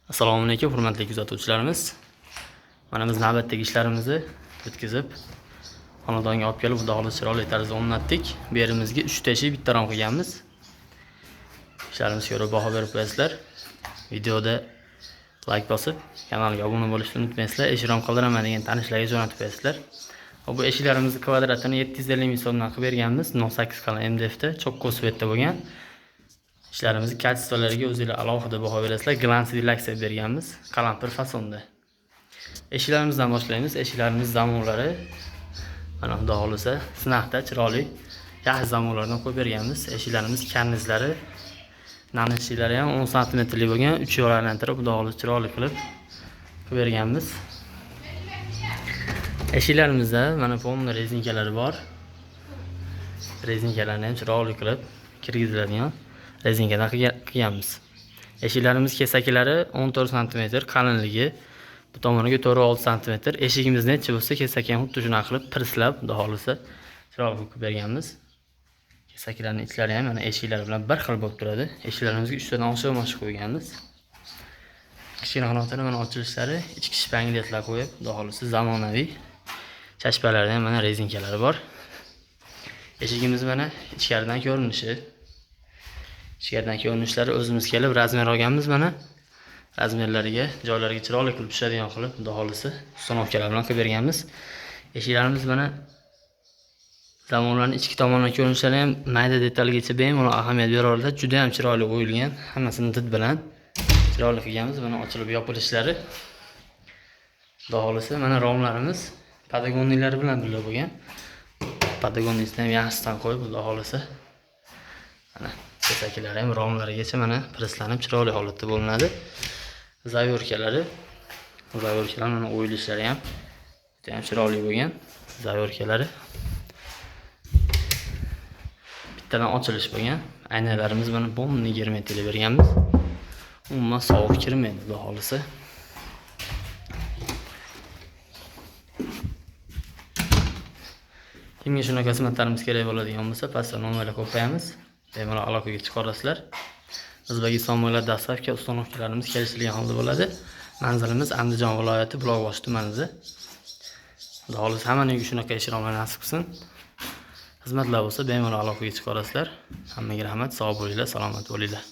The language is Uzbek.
Assalomu alaykum, hurmatli kuzatuvchilarimiz. Mana biz navbatdagi ishlarimizni bitkizib, xonadonga olib kelib, xudo xohlasa chiroyli tarzda o'rnatdik. Bu yerimizga 3 teshik bitta rom qilganmiz. Ishlarimizga ko'ra baho berib qo'yasizlar. Videoda like bosib, kanalga obuna bo'lishni unutmaysizlar. Eshik qildiraman degan tanishlarga jo'natib qo'yasizlar. Bu eshiklarimizni kvadratini 750 ming so'mdan qilib berganmiz. 08 qalin MDF da, cho'qqi svetda bo'lgan. İşlerimizi kачестволariga o'zingizlar alohida baho berasizlar. Glans relaksiya berganmiz, qalampir fasonda. Eshiklarimizdan boshlaymiz. Eshiklarimiz zamonlari mana xudo xolisa sinaqda chiroyli yaxshi zamonlardan qo'yib berganmiz. Eshiklarimiz karnizlari, nanishlari ham 10 sm bo'lgan, 3 yo'l aylantirib xudo xolisa chiroyli qilib berganmiz. Eshiklarimizda mana pomni rezinkalari bor. Rezinkalarni ham chiroyli qilib kirgiziladigan rezinkadan qilganmiz. Eshiklarimiz kesaklari 14 cm, qalinligi bu tomoniga 4-6 cm. Eshigimiz necha bo'lsa, kesak ham xuddi shuna qilib pirslab, xudo xolisa chiroyli qilib berganmiz. Kesaklarning ichlari ham mana eshiklar bilan bir xil bo'lib turadi. Eshiklarimizga 3 tadan oshiq qo'yganmiz. Kichkina qanotini mana ochilishlari ichki shpangletlar qo'yib, xudo xolisa zamonaviy chashpalarda ham mana rezinkalari bor. Eshigimiz mana ichkaridan ko'rinishi. Ichkaridan ko'rinishlari o'zimiz kelib razmer olganmiz mana. Razmerlariga, joylariga chiroyli qilib tushadigan qilib, xudo xolisa uстановkalar bilan qilib berganmiz. Eshiklarimiz mana zamonlarning ichki tomonidan ko'rinishlari ham mayda detalgacha bemalol ahamiyat beraveradi. Juda ham chiroyli o'yilgan. Hammasini did bilan chiroyli qilganmiz. Mana ochilib yopilishlari. Xudo xolisa mana romlarimiz patagonniylari bilan birga bo'lgan. Patagonnisdan ham yaxshidan qo'yib, xudo xolisa mana kesaklari ham romlarigacha mana preslanib chiroyli holatda bo'linadi. Zayorkalari mana o'yilishlari ham juda ham chiroyli bo'lgan. Zayorkalari bittadan ochilish bo'lgan. Aynalarimiz mana bomni 20 metr berganmiz. Umuman sovuq kirmaydi, xudo xolisa. Kimga shunaqa xizmatlarimiz kerak bo'ladigan bo'lsa, pastda nomerlar qo'yamiz. Bemalol aloqaga chiqarasizlar. O'zbekiston bo'ylab dastavka ustanovkalarimiz kelishilgan holda bo'ladi. Manzilimiz Andijon viloyati Buloqboshi tumanida. Xudo xolisa hammaning shunaqa ishlar nasib qilsin. Xizmatlar bo'lsa bemalol aloqaga chiqarasizlar. Hammaga rahmat, sog' bo'linglar, salomat bo'linglar.